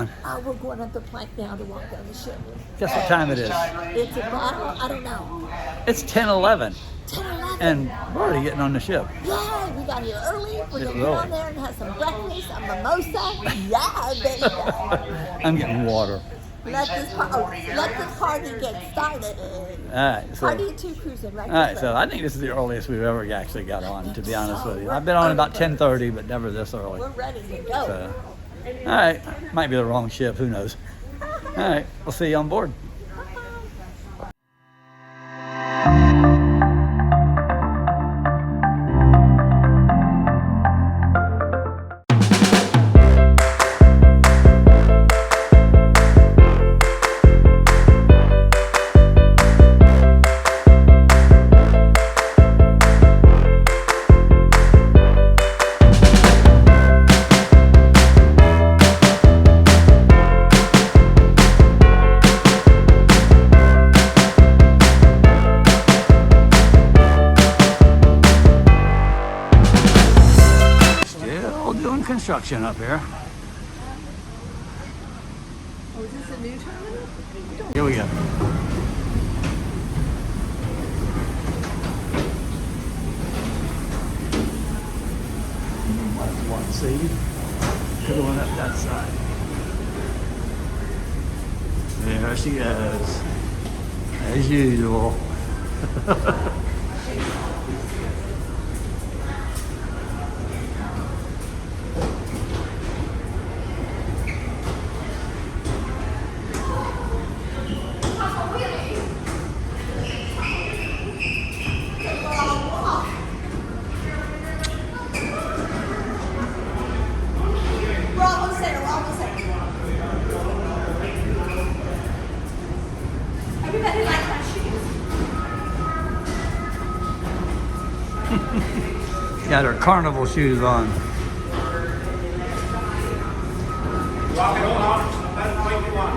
doing? We're going up the plank now to walk down the ship. Guess what time it is? It's about, I don't know, It's 10:11, 10 or 11. and we're already getting on the ship. Yeah, we got here early. We're going to get early. on there and have some breakfast, a mimosa. Yeah, baby. I'm getting water. Let this party get started. All right, so Party 2 cruising, right? all right, so I think this is the earliest we've ever actually got on, to be honest with you. I've been on about 10:30, but never this early. We're ready to go. So, all right, might be the wrong ship. Who knows? All right, we'll see you on board. Doing construction up here. Oh, is this a new terminal? Here we go. One, see? Could have went up that side. There she goes. As usual. Everybody likes my shoes. Got her carnival shoes on. Walk it all out. That's what you want.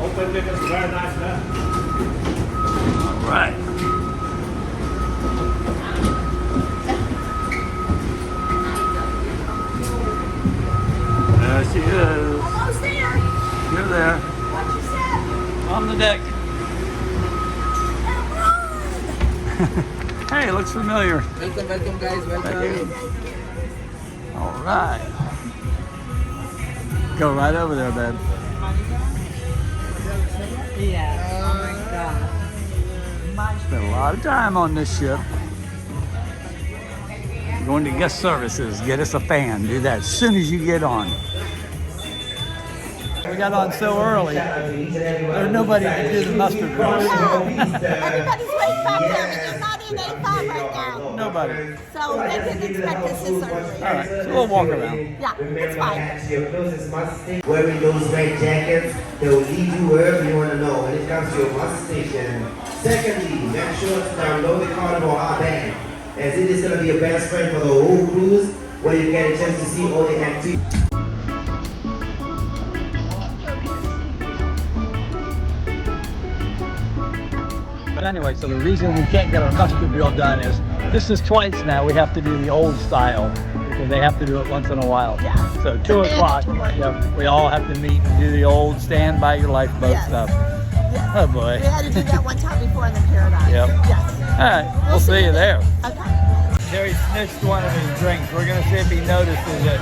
Open it. It's very nice there. All right. There she is. Almost there. You're there. What you said? On the deck. And run. Hey, looks familiar. Welcome guys, welcome. All right. Go right over there, babe. Yeah. Oh my God. Spent a lot of time on this ship. Going to guest services. Get us a fan. Do that as soon as you get on. We got on so early. There's nobody to do the mustard race. Everybody's way back there, but you're not in A5 right now. Nobody. So they can expect us this early. All right, so we'll walk around. Yeah, it's fine. Your closest bus station, wearing those red jackets, they will lead you wherever you want to know when it comes to your bus station. Secondly, make sure to download the Carnival app, as it is going to be your best friend for the whole cruise, where you get a chance to see all the activities. But anyway, so the reason we can't get our mustard reel done is this is twice now we have to do the old style because they have to do it once in a while. Yeah. So 2 o'clock, yeah, we all have to meet and do the old stand by your lifeboat Yes. stuff. Yes. Oh boy. We had to do that one time before in the Paradise. Yep. Yes. All right, we'll see you there. Okay. Terry snitched one of his drinks. We're gonna see if he notices it.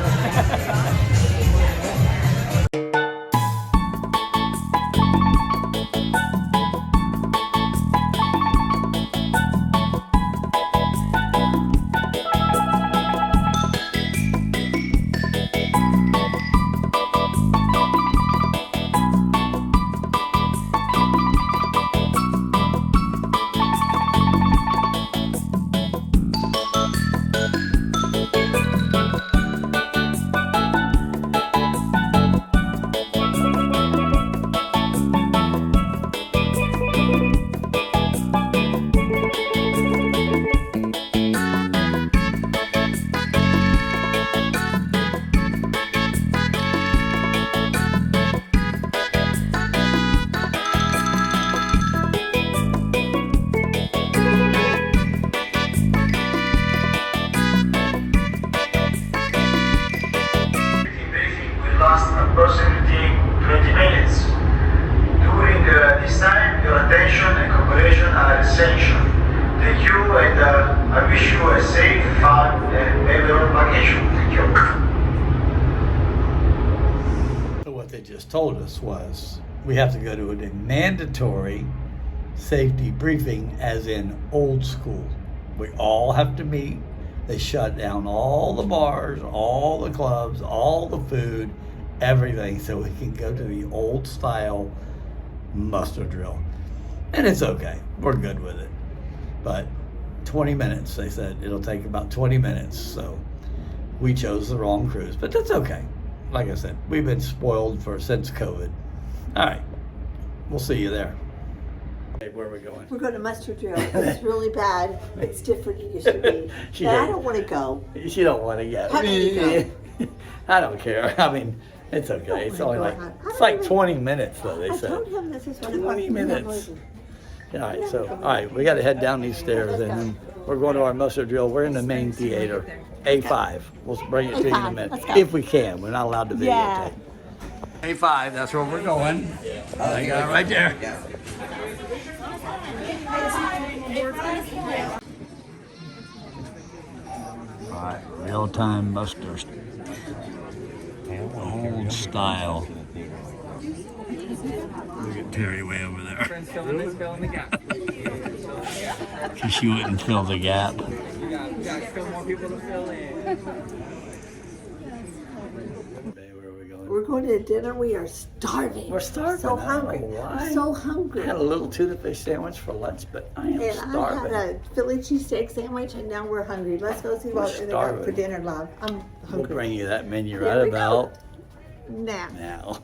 told us was we have to go to a mandatory safety briefing, as in old school. We all have to meet. They shut down all the bars, all the clubs, all the food, everything, so we can go to the old style muster drill. And it's okay. We're good with it. But 20 minutes, they said. It'll take about 20 minutes. So we chose the wrong cruise, but that's okay. Like I said, we've been spoiled since COVID. All right. We'll see you there. Hey, where are we going? We're going to muster drill. It's really bad. It's different than it used to be. She But I hates- don't want to go. She don't want to get. How do you go? I don't care. I mean, it's okay. It's only like it's like 20 minutes though. They I said told him this is what it 20 was. minutes. All right. So all right, we got to head down these stairs, and then we're going to our muster drill. We're in the main theater, A5. We'll bring it to you in a A5, minute let's go. if we can. We're not allowed to videotape. Yeah. A5. That's where we're going. I got it right there. All right, real-time musters. Old style. Look at Terry way over there. Because she wouldn't fill the gap. We got still more people to fill in. Where are we going? We're going to dinner. We are starving. We're starving. So I don't know hungry. why. I'm so I hungry. had a little tuna fish sandwich for lunch, but I am And starving. I had a Philly cheesesteak sandwich, and now we're hungry. Let's go see what they got for starving. dinner, love. I'm We'll hungry. bring you that menu Here right we go. about Now. now.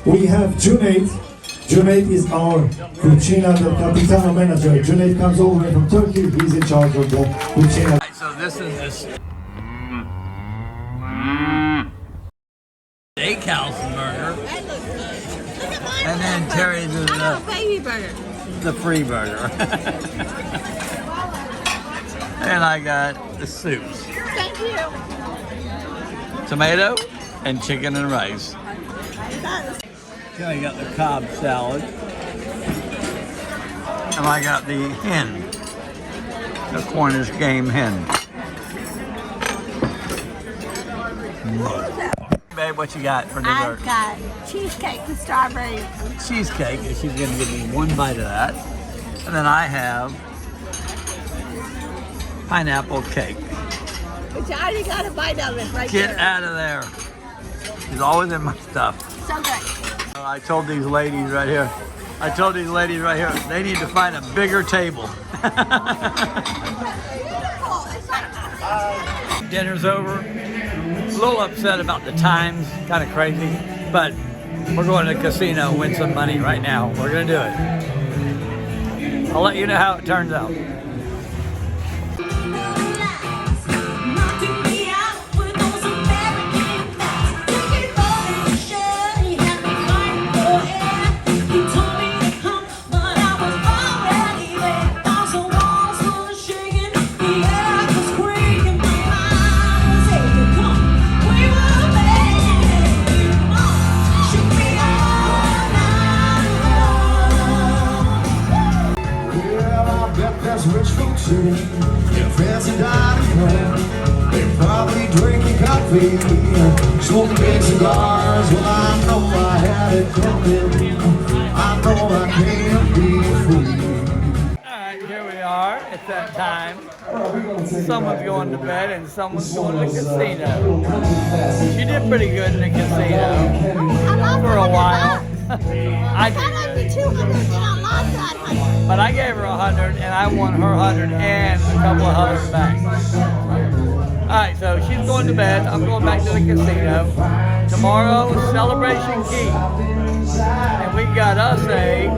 We have Junaid. Junaid is our Cucina del Capitano manager. Junaid comes all the way from Turkey. He's in charge of the Cucina. So this is this steakhouse burger, That looks good. Look at mine. and then Terry's is I got a baby burger. the free burger. And I got the soups, Thank you. tomato and chicken and rice. Then I got the Cobb salad, and I got the hen, the Cornish game hen. Babe, what you got for dessert? I've got cheesecake with strawberries. Cheesecake, and she's gonna give me one bite of that. And then I have pineapple cake. But you already got a bite of it right Get there. out of there. It's always in my stuff. So good. I told these ladies right here, they need to find a bigger table. Dinner's over. A little upset about the times, kind of crazy, but we're going to the casino and win some money right now. We're gonna do it. I'll let you know how it turns out. Well, I bet there's rich folks here, your friends and I know. They probably drinking coffee, smoking big cigars. Well, I know I had it coming. I know I can't be free. Alright, here we are. It's that time. Someone's going to bed and someone's going to the casino. She did pretty good in the casino I lost for a $100. while. I I got did up to good. 200 and I lost that 100. But I gave her 100 and I won her 100 and a couple of others back. Alright, so she's going to bed. I'm going back to the casino. Tomorrow is Celebration Key. And we got us a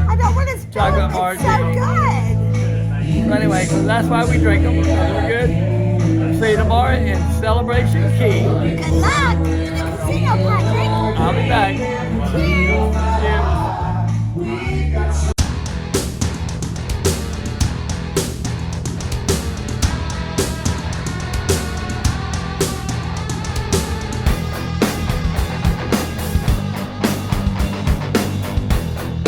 I don't want to stop. Chocolate It's so martini. good. So anyway, so that's why we drink them. We're good. See you tomorrow in Celebration Key. Good luck in the casino, Patrick. I'll be back. Cheers.